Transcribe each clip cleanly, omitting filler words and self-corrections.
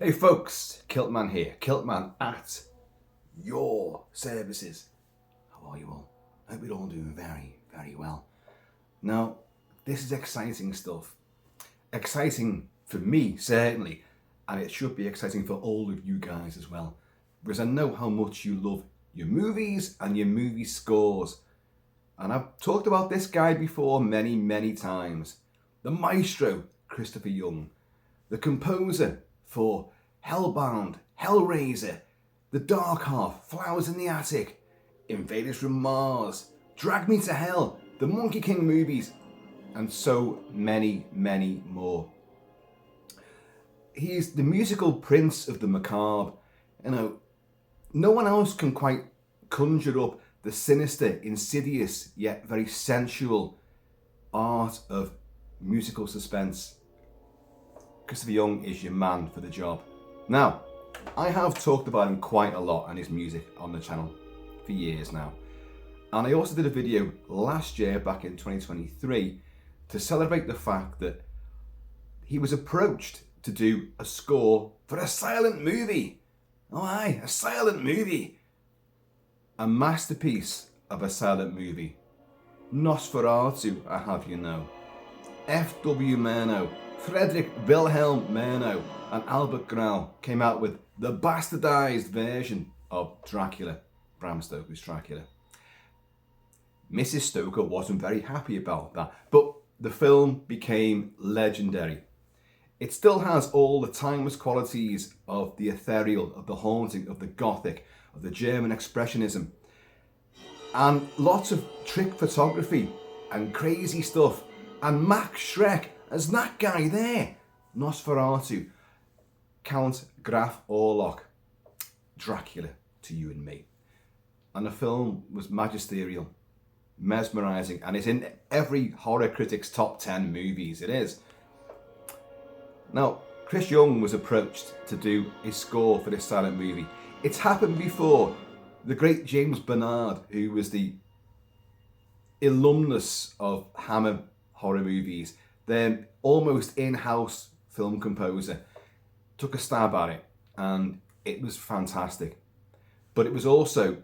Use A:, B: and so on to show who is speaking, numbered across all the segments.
A: Hey folks, Kilt-Man here. Kilt-Man at your services. How are you all? I hope you're all doing very, very well. Now, this is exciting stuff. Exciting for me, certainly, and it should be exciting for all of you guys as well, because I know how much you love your movies and your movie scores. And I've talked about this guy before many, many times. The Maestro Christopher Young, the composer for Hellbound, Hellraiser, The Dark Half, Flowers in the Attic, Invaders from Mars, Drag Me to Hell, the Monkey King movies, and so many, many more. He is the musical prince of the macabre. You know, no one else can quite conjure up the sinister, insidious, yet very sensual art of musical suspense. Christopher Young is your man for the job. Now, I have talked about him quite a lot and his music on the channel for years now. And I also did a video last year, back in 2023, to celebrate the fact that he was approached to do a score for a silent movie. Oh aye, a silent movie. A masterpiece of a silent movie. Nosferatu, I have you know. F.W. Murnau, Friedrich Wilhelm Murnau and Albert Grau came out with the bastardized version of Dracula, Bram Stoker's Dracula. Mrs. Stoker wasn't very happy about that, but the film became legendary. It still has all the timeless qualities of the ethereal, of the haunting, of the gothic, of the German expressionism, and lots of trick photography and crazy stuff. And Max Schreck as that guy there, Nosferatu, Count Graf Orlok, Dracula to you and me. And the film was magisterial, mesmerising, and it's in every horror critic's top 10 movies, it is. Now, Chris Young was approached to do a score for this silent movie. It's happened before. The great James Bernard, who was the alumnus of Hammer horror movies, then almost in-house film composer, took a stab at it, and it was fantastic. But it was also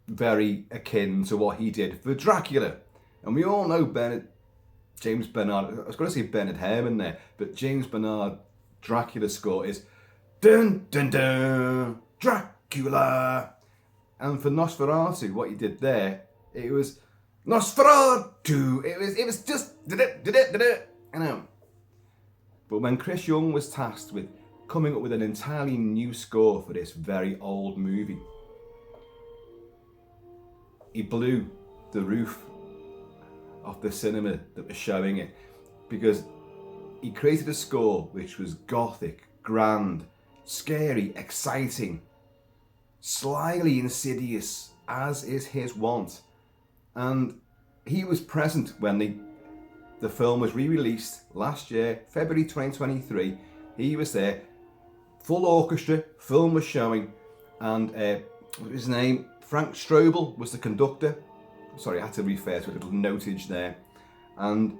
A: very akin to what he did for Dracula. And we all know James Bernard, I was going to say Bernard Herrmann there, but James Bernard Dracula score is dun dun dun, Dracula. And for Nosferatu, what he did there, it was Nosferatu. It was just you know. But when Chris Young was tasked with coming up with an entirely new score for this very old movie, he blew the roof off the cinema that was showing it, because he created a score which was gothic, grand, scary, exciting, slyly insidious, as is his wont. And he was present when the film was re-released last year, February 2023. He was there, full orchestra, film was showing, and what was his name? Frank Strobel was the conductor. Sorry, I had to refer to a little notage there. And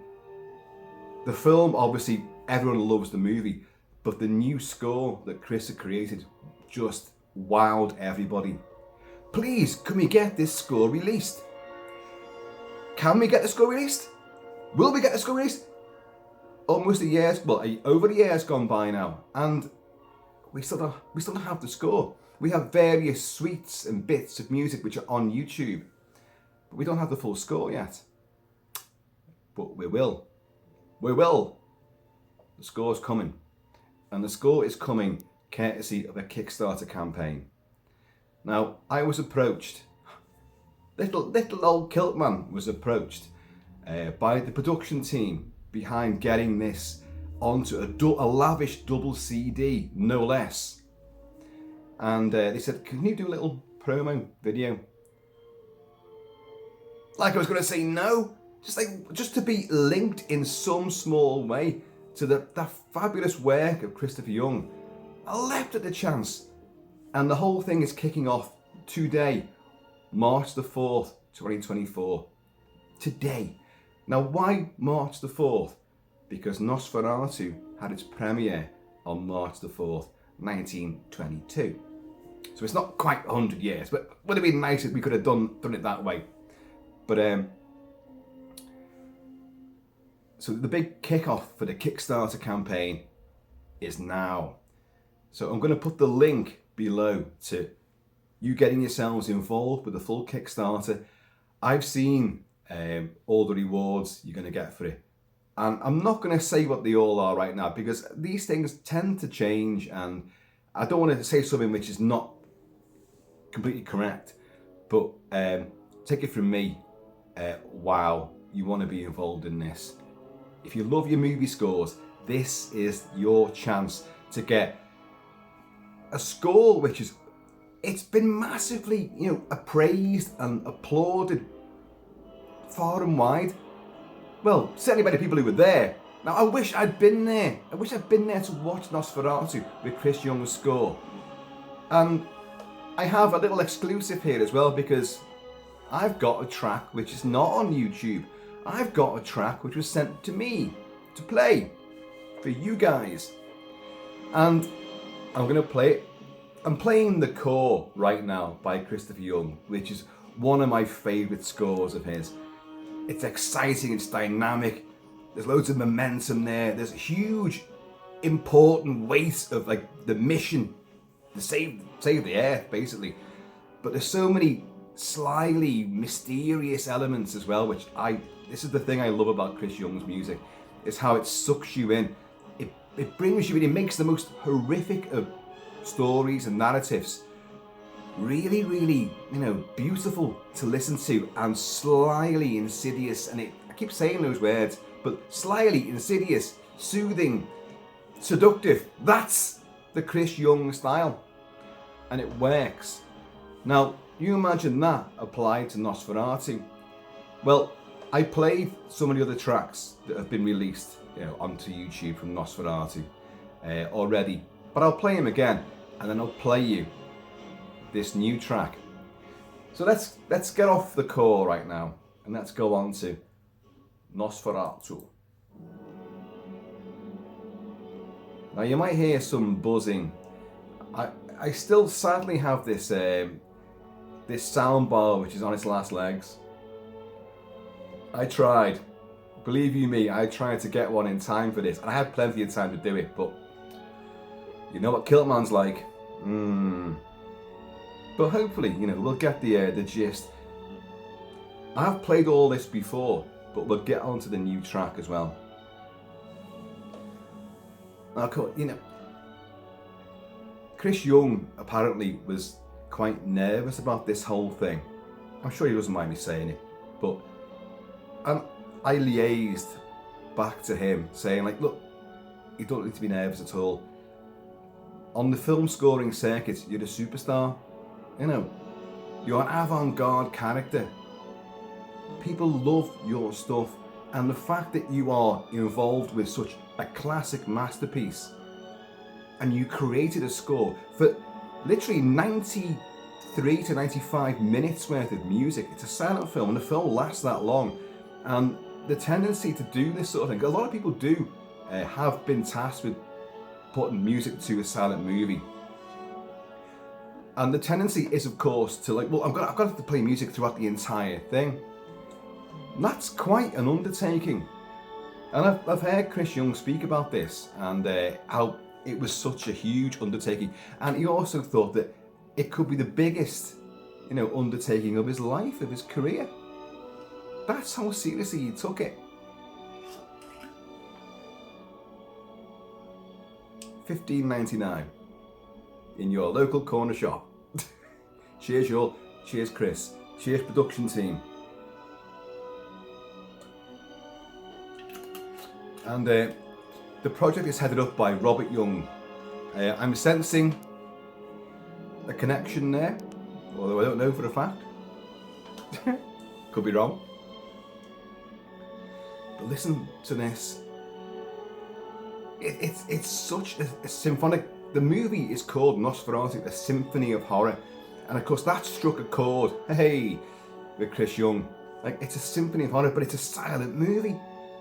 A: the film, obviously, everyone loves the movie, but the new score that Chris had created just wowed everybody. Please, can we get this score released? Can we get the score released? Will we get the score released? Almost a year's, well, over a year's gone by now, and we still don't have the score. We have various suites and bits of music which are on YouTube, but we don't have the full score yet. But we will. We will. The score's coming, and the score is coming courtesy of a Kickstarter campaign. Now, I was approached. Little old Kilt-Man was approached by the production team behind getting this onto a lavish double CD, no less. And they said, can you do a little promo video? Like I was going to say no, just to be linked in some small way to that fabulous work of Christopher Young. I leapt at the chance, and the whole thing is kicking off today, March the 4th, 2024. Today. Now, why March the 4th? Because Nosferatu had its premiere on March the 4th, 1922. So it's not quite 100 years, but it would have been nice if we could have done it that way. But so the big kickoff for the Kickstarter campaign is now. So I'm going to put the link below to you getting yourselves involved with the full Kickstarter. I've seen all the rewards you're going to get for it. And I'm not going to say what they all are right now, because these things tend to change, and I don't want to say something which is not completely correct. But take it from me, wow, you want to be involved in this. If you love your movie scores, this is your chance to get a score which is, it's been massively, appraised and applauded far and wide. Well, certainly by the people who were there. Now, I wish I'd been there. I wish I'd been there to watch Nosferatu with Chris Young's score. And I have a little exclusive here as well, because I've got a track which is not on YouTube. I've got a track which was sent to me to play for you guys. And I'm going to play it. I'm playing the core right now by Christopher Young, which is one of my favourite scores of his. It's exciting, it's dynamic, there's loads of momentum there, there's a huge, important weight of the mission to save the earth, basically. But there's so many slyly mysterious elements as well, which this is the thing I love about Chris Young's music, is how it sucks you in. It brings you in, it makes the most horrific of stories and narratives really, really, beautiful to listen to, and slyly insidious. And I keep saying those words, but slyly insidious, soothing, seductive. That's the Chris Young style, and it works. Now, you imagine that applied to Nosferatu. Well, I played some of the other tracks that have been released, onto YouTube from Nosferatu already, but I'll play them again, and then I'll play you this new track. So let's get off the core right now, and let's go on to Nosferatu. Now you might hear some buzzing. I still sadly have this this sound bar which is on its last legs. I tried, believe you me, I tried to get one in time for this, and I had plenty of time to do it, but you know what Kilt-Man's like. But hopefully, we'll get the gist. I've played all this before, but we'll get onto the new track as well. Now, Chris Young apparently was quite nervous about this whole thing. I'm sure he doesn't mind me saying it, but I liaised back to him saying, look, you don't need to be nervous at all. On the film scoring circuit, you're a superstar. You're an avant-garde character. People love your stuff, and the fact that you are involved with such a classic masterpiece, and you created a score for literally 93 to 95 minutes worth of music. It's a silent film, and the film lasts that long. And the tendency to do this sort of thing, a lot of people do have been tasked with putting music to a silent movie. And the tendency is, of course, to I've got to play music throughout the entire thing. And that's quite an undertaking. And I've heard Chris Young speak about this, and how it was such a huge undertaking. And he also thought that it could be the biggest, undertaking of his life, of his career. That's how seriously he took it. $15.99 in your local corner shop. Cheers, y'all. Cheers, Chris. Cheers, production team. And the project is headed up by Robert Young. I'm sensing a connection there, although I don't know for a fact. Could be wrong. But listen to this. It's such a symphonic. The movie is called Nosferatu, a symphony of horror, and of course that struck a chord. Hey, with Chris Young, it's a symphony of horror, but it's a silent movie.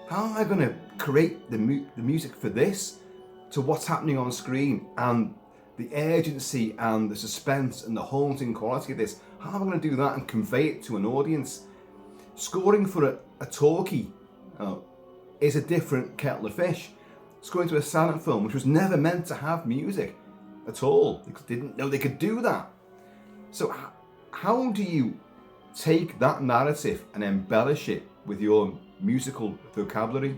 A: How am I going to create the music for this to what's happening on screen? And the urgency and the suspense and the haunting quality of this. How am I going to do that and convey it to an audience? Scoring for a talkie is a different kettle of fish. Scoring to a silent film, which was never meant to have music at all. They didn't know they could do that. So how do you take that narrative and embellish it with your musical vocabulary?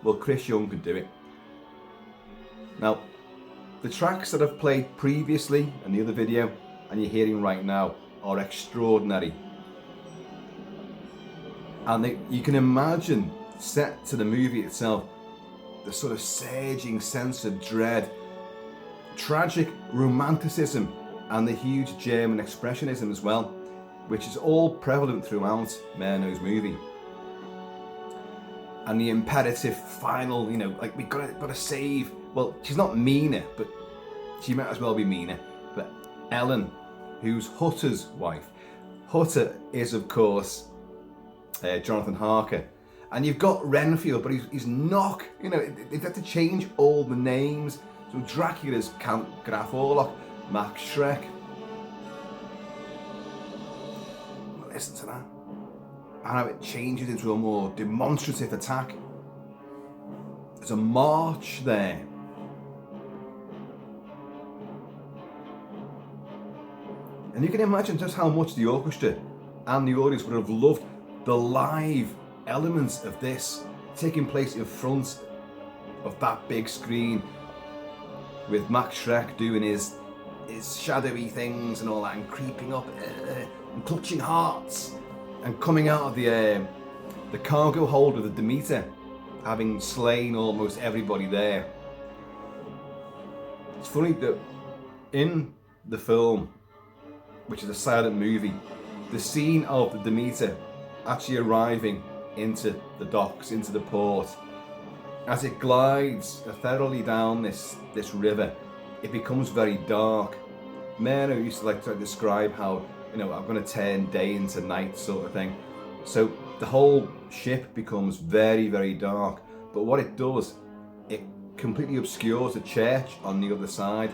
A: Well, Chris Young could do it. Now, the tracks that I've played previously in the other video and you're hearing right now are extraordinary. And you can imagine, set to the movie itself, the sort of surging sense of dread, tragic romanticism, and the huge German expressionism as well, which is all prevalent throughout Murnau's movie. And the imperative final, like we gotta save. Well, she's not Mina, but she might as well be Mina. But Ellen, who's Hutter's wife. Hutter is, of course, Jonathan Harker. And you've got Renfield, but he's Knock. They've had to change all the names. So Dracula's Count Graf Orlok, Max Schreck. Listen to that. And how it changes into a more demonstrative attack. There's a march there. And you can imagine just how much the orchestra and the audience would have loved the live elements of this taking place in front of that big screen, with Max Schreck doing his shadowy things and all that, and creeping up and clutching hearts and coming out of the cargo hold of the Demeter, having slain almost everybody there. It's funny that in the film, which is a silent movie, the scene of the Demeter actually arriving into the docks, into the port, as it glides ethereally down this river, it becomes very dark. Murnau used to like to describe how, I'm going to turn day into night sort of thing. So the whole ship becomes very, very dark. But what it does, it completely obscures the church on the other side.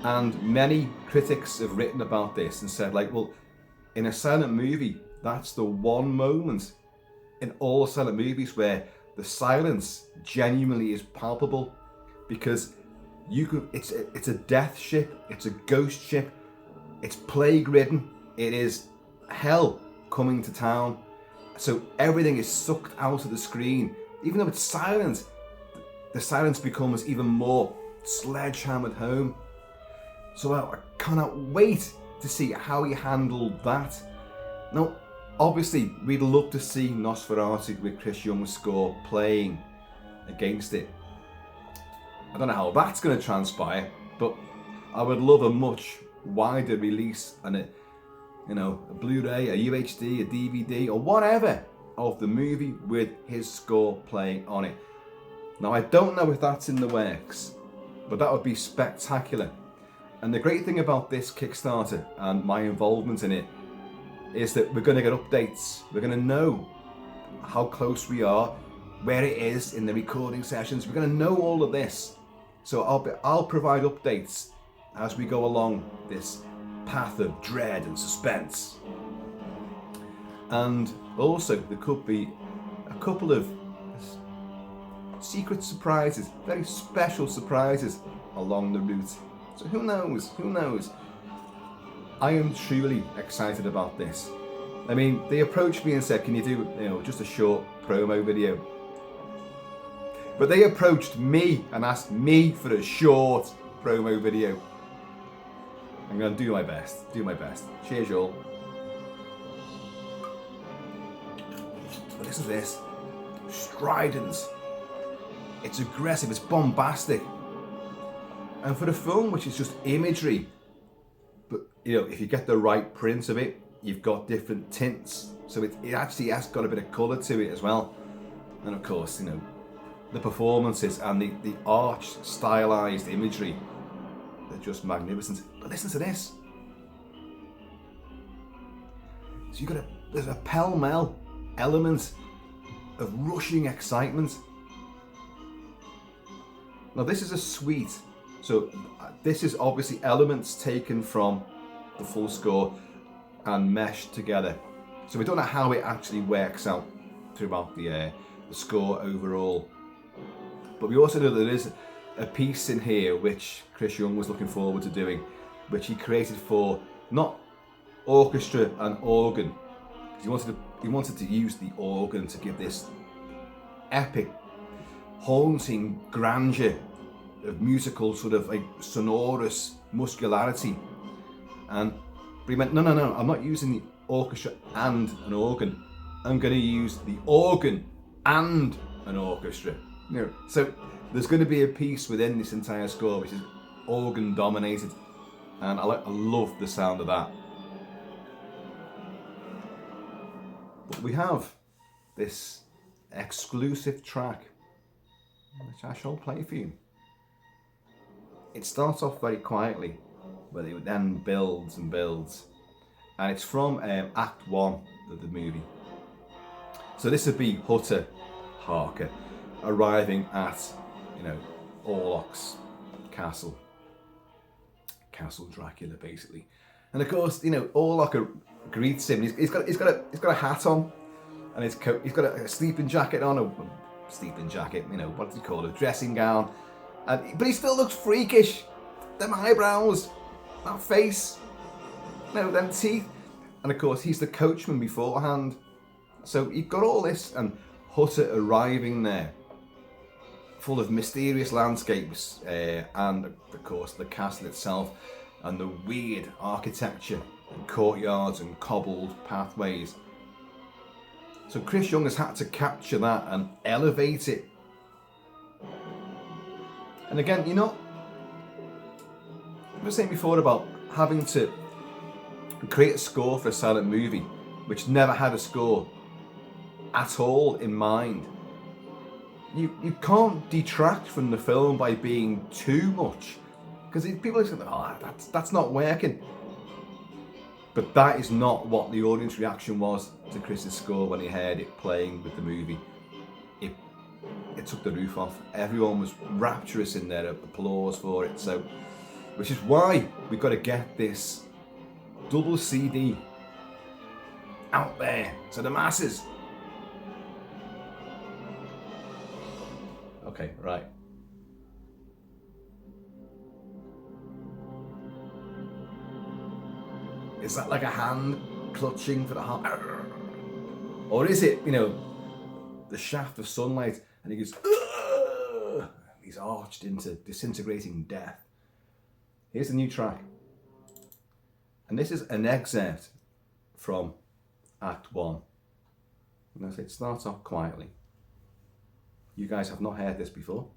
A: And many critics have written about this and said, well, in a silent movie, that's the one moment in all silent movies where the silence genuinely is palpable, because it's a death ship, it's a ghost ship, it's plague ridden, it is hell coming to town. So everything is sucked out of the screen. Even though it's silent, the silence becomes even more sledgehammered home. So I cannot wait to see how he handled that. Now, obviously, we'd love to see Nosferatu with Chris Young's score playing against it. I don't know how that's going to transpire, but I would love a much wider release and a Blu-ray, a UHD, a DVD, or whatever of the movie with his score playing on it. Now, I don't know if that's in the works, but that would be spectacular. And the great thing about this Kickstarter and my involvement in it is that we're going to get updates. We're going to know how close we are, where it is in the recording sessions. We're going to know all of this. So I'll provide updates as we go along this path of dread and suspense. And also there could be a couple of secret surprises, very special surprises along the route. So who knows? I am truly excited about this. I mean, they approached me and said, can you do, just a short promo video? But they approached me and asked me for a short promo video. I'm going to do my best. Cheers, y'all. But listen to this. Strident. It's aggressive, it's bombastic. And for a film which is just imagery, but if you get the right print of it, you've got different tints. So it actually has got a bit of colour to it as well. And of course, the performances and the arch stylized imagery, they're just magnificent. But listen to this. So there's a pell-mell element of rushing excitement. Now this is a suite So this is obviously elements taken from the full score and meshed together. So we don't know how it actually works out throughout the score overall. But we also know that there is a piece in here which Chris Young was looking forward to doing, which he created for not orchestra and organ. He wanted to use the organ to give this epic, haunting grandeur of musical sort of like sonorous muscularity. But he went, no, I'm not using the orchestra and an organ. I'm going to use the organ and an orchestra. So there's going to be a piece within this entire score which is organ dominated, and I love the sound of that. But we have this exclusive track which I shall play for you. It starts off very quietly, but it then builds and builds, and it's from Act 1 of the movie. So this would be Hutter Harker arriving at, Orlok's castle Dracula, basically. And of course, Orlok greets him. He's got a hat on, and he's got a sleeping jacket on, what does he call it, a dressing gown. But he still looks freakish. Them eyebrows, that face, them teeth. And of course, he's the coachman beforehand. So you've got all this, and Hutter arriving there, full of mysterious landscapes, and of course the castle itself, and the weird architecture, and courtyards and cobbled pathways. So Chris Young has had to capture that and elevate it. And again, I was saying before about having to create a score for a silent movie which never had a score at all in mind. You can't detract from the film by being too much, because people are saying, that's not working. But that is not what the audience reaction was to Chris's score when he heard it playing with the movie. It took the roof off. Everyone was rapturous in their applause for it. So, which is why we've got to get this double CD out there to the masses. Okay, right. Is that like a hand clutching for the heart? Or is it, the shaft of sunlight, and he goes, ugh! He's arched into disintegrating death. Here's the new track. And this is an excerpt from Act 1. And it starts off quietly. You guys have not heard this before.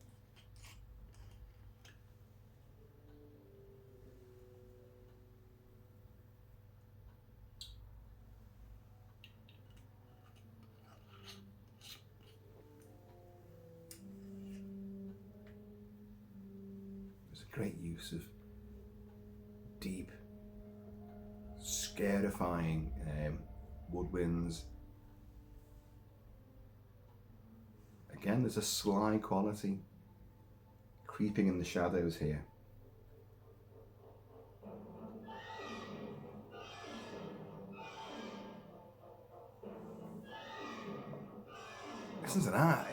A: There's a great use of deep, scarifying woodwinds. Again, there's a sly quality creeping in the shadows here. Listen to that.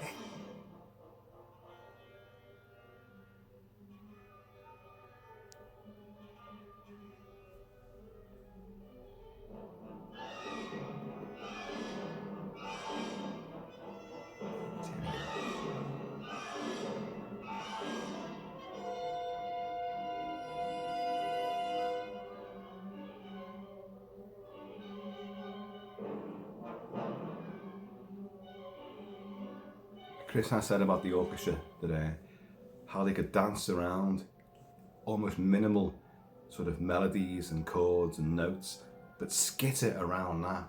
A: Chris has said about the orchestra that how they could dance around almost minimal sort of melodies and chords and notes, but skitter around that.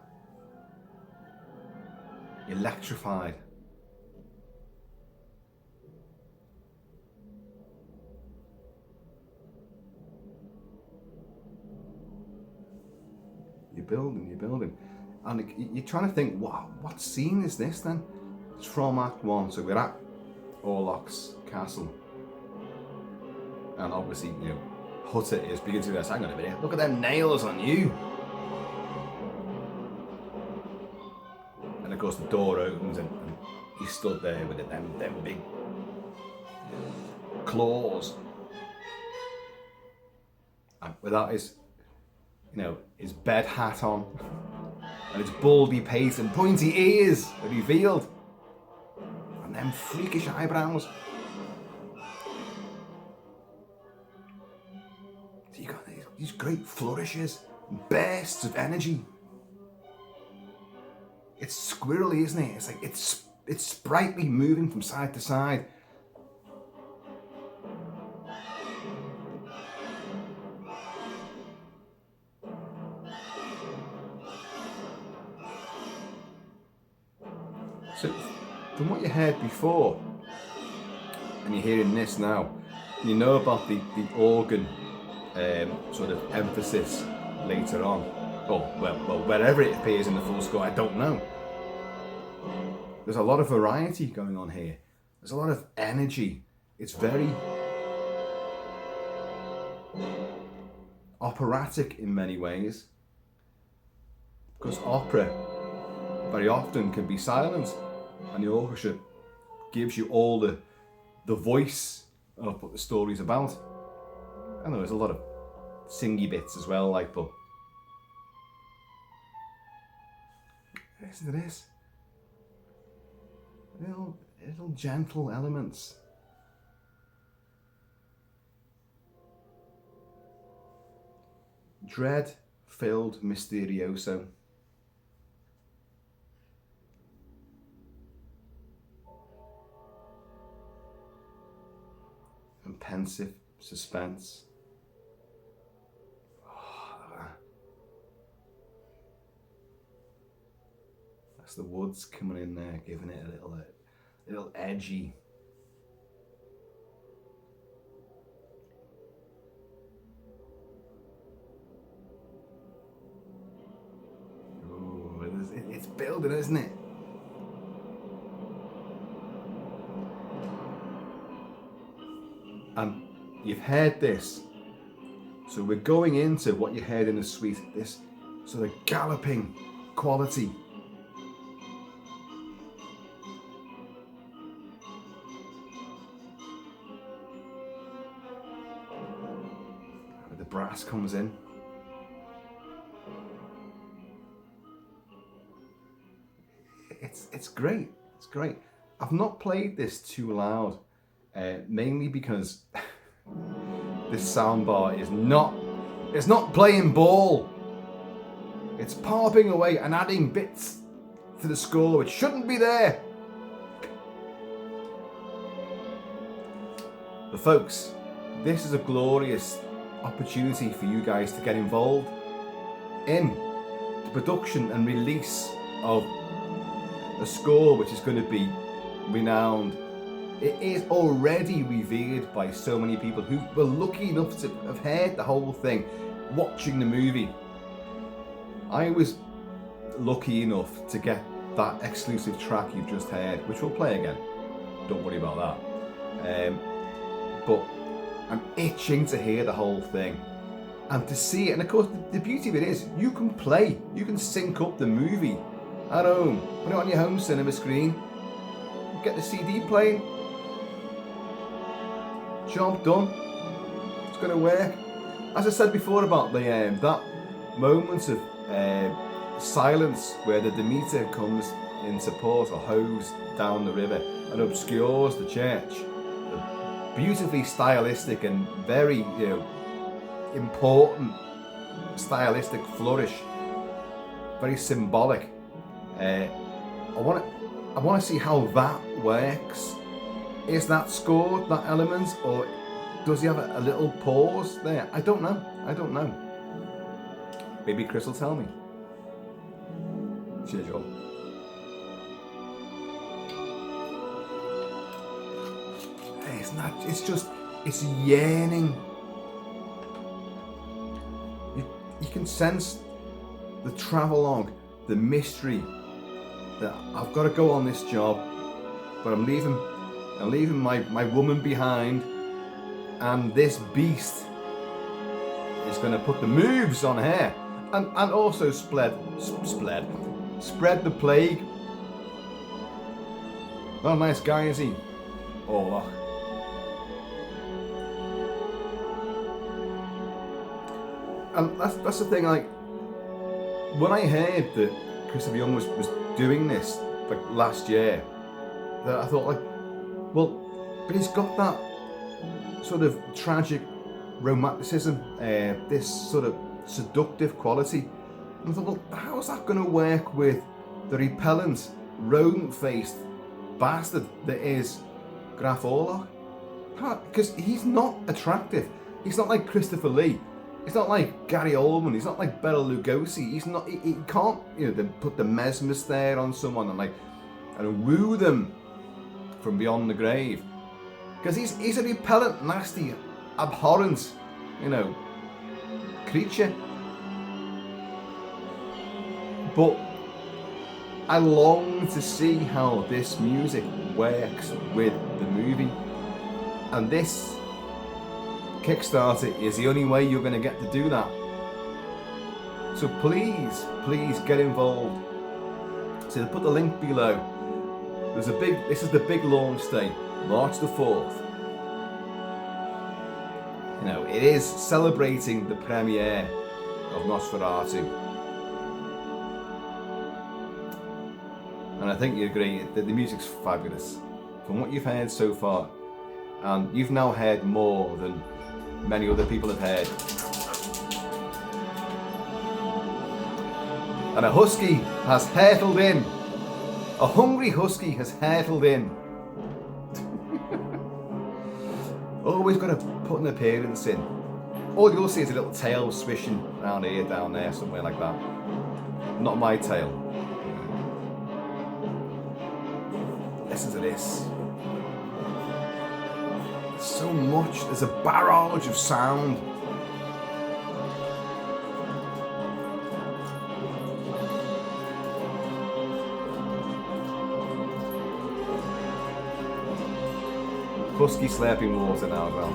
A: Electrified. You're building. And you're trying to think, what scene is this then? It's from Act 1, so we're at Orlok's castle. And obviously, Hutter is beginning to go, hang on a minute, look at them nails on you. And of course the door opens and he stood there with them big claws. And without his, his bed hat on, and his baldy pate and pointy ears are revealed, and them freakish eyebrows. So you got these great flourishes, bursts of energy. It's squirrely, isn't it? It's like it's sprightly, moving from side to side. So, from what you heard before, and you're hearing this now, you know about the organ sort of emphasis later on. Well, wherever it appears in the full score, I don't know. There's a lot of variety going on here. There's a lot of energy. It's very operatic in many ways, because opera very often can be silent, and the orchestra gives you all the voice of what the story's about. I know there's a lot of singy bits as well, but listen to this. Little gentle elements. Dread-filled Mysterioso. And pensive suspense. That's the woods coming in there, giving it a little edgy. Ooh, it's building, isn't it? And you've heard this, so we're going into what you heard in the suite, this sort of galloping quality. The brass comes in. It's great. It's great. I've not played this too loud. Mainly because this soundbar it's not playing ball. It's popping away and adding bits to the score which shouldn't be there. But folks, this is a glorious opportunity for you guys to get involved in the production and release of a score which is going to be renowned. It is already revered by so many people who were lucky enough to have heard the whole thing watching the movie. I was lucky enough to get that exclusive track you've just heard, which we'll play again. Don't worry about that. But I'm itching to hear the whole thing and to see it. And of course, the beauty of it is you can sync up the movie at home, put it on your home cinema screen, get the CD playing. Job done. It's going to work. As I said before about the that moment of silence where the Demeter comes in support or hose down the river and obscures the church. A beautifully stylistic and very important stylistic flourish. Very symbolic. I want to see how that works. Is that scored, that element, or does he have a little pause there? I don't know. Maybe Chris will tell me. Cheers, y'all. It's yearning. You can sense the travelogue, the mystery, that I've got to go on this job, but I'm leaving my woman behind, And this beast is going to put the moves on her, and also spread the plague. Not a nice guy, is he? Oh. And that's the thing. Like, when I heard that Christopher Young was doing this like last year, that I thought, like, well, but he's got that sort of tragic romanticism, this sort of seductive quality. And I thought, well, how's that going to work with the repellent, rodent-faced bastard that is Graf Orlok? Because he's not attractive. He's not like Christopher Lee. He's not like Gary Oldman. He's not like Bela Lugosi. He's not. He can't, put the mesmerist there on someone and woo them from beyond the grave. Because he's a repellent, nasty, abhorrent, creature. But I long to see how this music works with the movie, and this Kickstarter is the only way you're going to get to do that. So please get involved. So put the link below. This is the big launch day, March the 4th. It is celebrating the premiere of Nosferatu. And I think you agree that the music's fabulous. From what you've heard so far, and you've now heard more than many other people have heard. And a husky has hurtled in. A hungry husky has hurtled in. Always got to put an appearance in. All you'll see is a little tail swishing around here, down there, somewhere like that. Not my tail. Listen to this. So much. There's a barrage of sound. Husky slurping water now as well.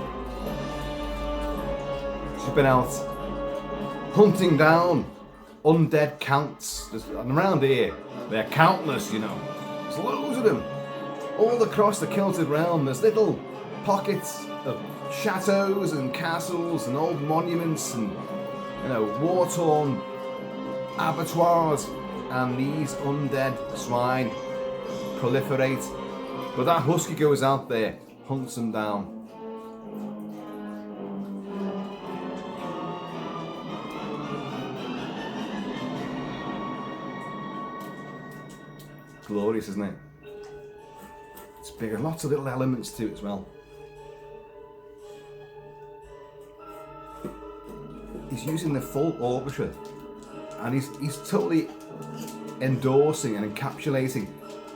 A: She's been out hunting down undead counts. And around here, they're countless, There's loads of them. All across the Celtic realm, there's little pockets of chateaus and castles and old monuments and war-torn abattoirs, and these undead swine proliferate. But that husky goes out there, hunts them down. Glorious, isn't it? It's bigger, lots of little elements to it as well. He's using the full orchestra, and he's totally endorsing and encapsulating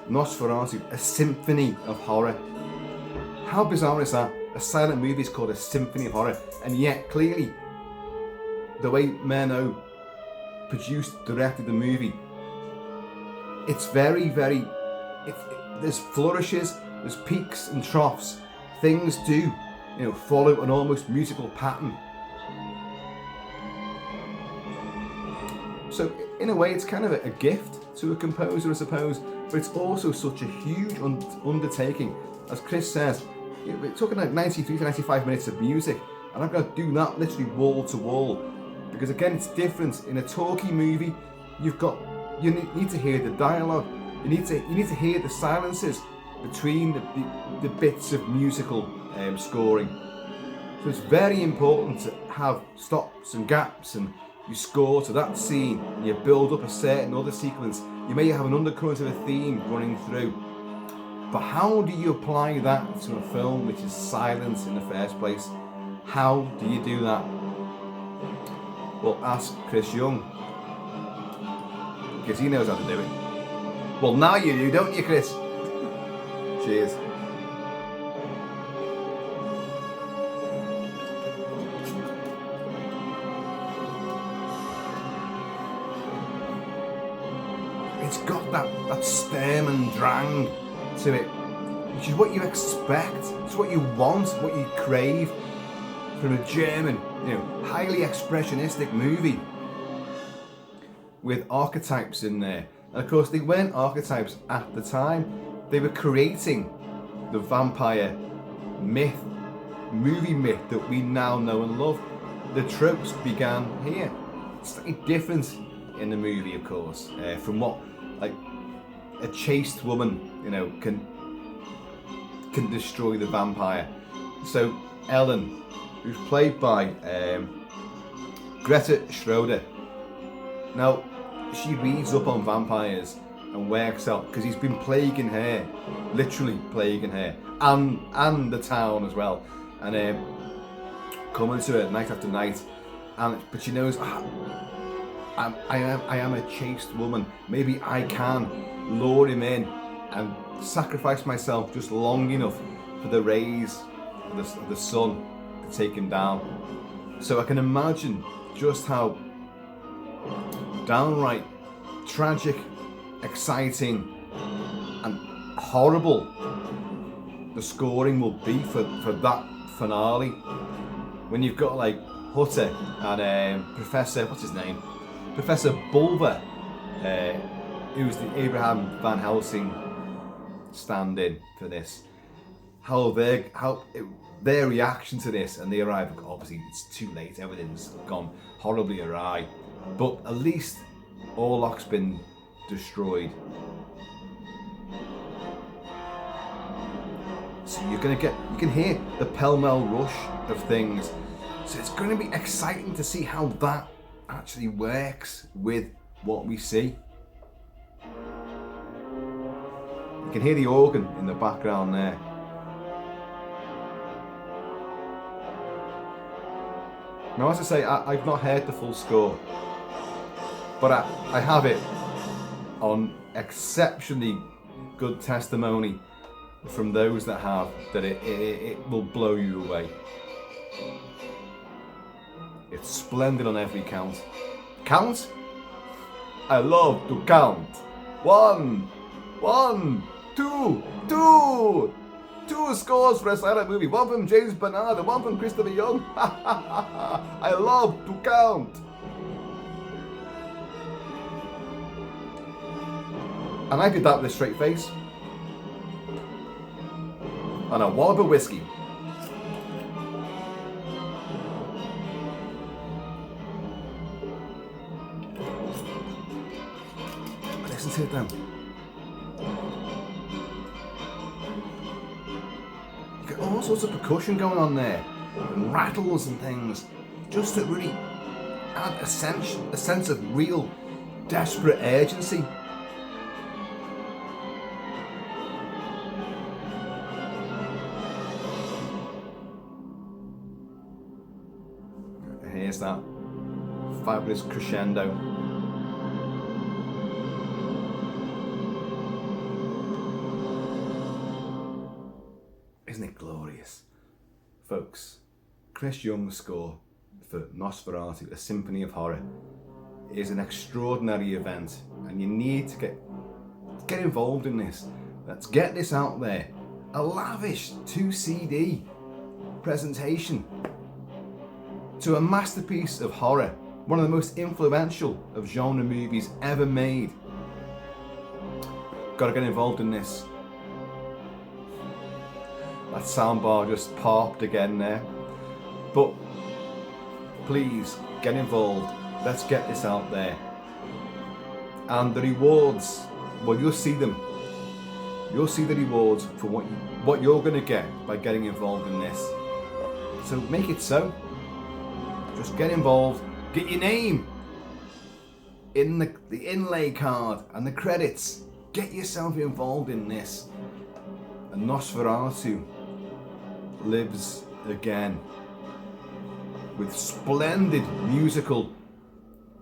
A: Nosferatu, a symphony of horror. How bizarre is that? A silent movie is called a symphony of horror, and yet clearly the way Murnau directed the movie, it's very, very, there's flourishes, there's peaks and troughs. Things do, follow an almost musical pattern. So in a way, it's kind of a gift to a composer, I suppose, but it's also such a huge undertaking. As Chris says, we're talking like 93 to 95 minutes of music, and I'm going to do that literally wall to wall, because again, it's different. In a talkie movie, you need to hear the dialogue, you need to hear the silences between the bits of musical scoring. So it's very important to have stops and gaps, and you score to that scene and you build up a certain other sequence. You may have an undercurrent of a theme running through, but how do you apply that to a film which is silent in the first place? How do you do that? Well, ask Chris Young, because he knows how to do it. Well, now you do, don't you, Chris? Cheers. It's got that stem and drang to it, which is what you expect. It's what you want, what you crave from a German, highly expressionistic movie with archetypes in there. And of course, they weren't archetypes at the time. They were creating the vampire movie myth that we now know and love. The tropes began here. It's slightly different in the movie, of course, from what like a chaste woman, can destroy the vampire. So Ellen, who's played by Greta Schroeder. Now, she reads up on vampires and works out, because he's been plaguing her, literally plaguing her, and the town as well, and coming to her night after night, but she knows, I am a chaste woman. Maybe I can lure him in and sacrifice myself just long enough for the rays of the sun to take him down. So I can imagine just how downright tragic, exciting and horrible the scoring will be for that finale, when you've got like Hutter and Professor Bulver, who's the Abraham Van Helsing stand-in for this, how their reaction to this, and they arrive, obviously it's too late, everything's gone horribly awry, but at least Orlok's been destroyed. So you can hear the pell-mell rush of things. So it's going to be exciting to see how that actually works with what we see. You can hear the organ in the background there. Now, as I say, I've not heard the full score, but I have it on exceptionally good testimony from those that have, that it will blow you away. It's splendid on every count. Count? I love to count. One, two. Two scores for a silent movie. One from James Bernard and one from Christopher Young. I love to count. And I did that with a straight face. And a wallop of whiskey. Listen to it then. You get all sorts of percussion going on there, and rattles and things, just to really add a sense of real desperate urgency. Here's that fabulous crescendo. Isn't it glorious? Folks, Chris Young's score for Nosferatu, A Symphony of Horror, is an extraordinary event, and you need to get involved in this. Let's get this out there. A lavish 2 CD presentation to a masterpiece of horror, one of the most influential of genre movies ever made. Gotta get involved in this. That soundbar just popped again there. But please get involved. Let's get this out there. And the rewards, well, you'll see them. You'll see the rewards for what you're gonna get by getting involved in this. So make it so. Just get involved, get your name in the inlay card and the credits. Get yourself involved in this. And Nosferatu lives again with splendid musical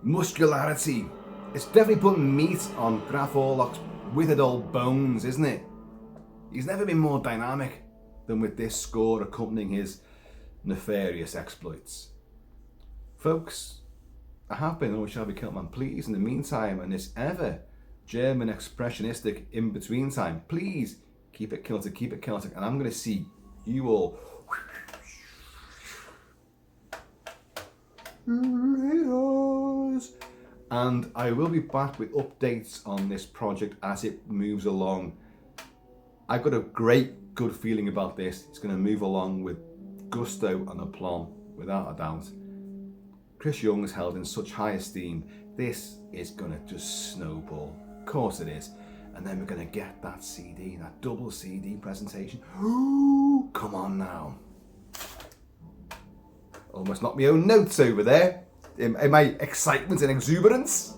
A: muscularity. It's definitely putting meat on Graf Orlok's withered old bones, isn't it? He's never been more dynamic than with this score accompanying his nefarious exploits. Folks, I have been, or shall be Kilt-Man. Please, in the meantime, and this ever German expressionistic in-between time, please keep it Celtic, and I'm going to see you all And I will be back with updates on this project as it moves along. I've got a great, good feeling about this. It's going to move along with gusto and aplomb, without a doubt. Chris Young is held in such high esteem. This is going to just snowball. Of course it is. And then we're going to get that CD, that double CD presentation. Ooh, come on now. Almost knocked my own notes over there in my excitement and exuberance.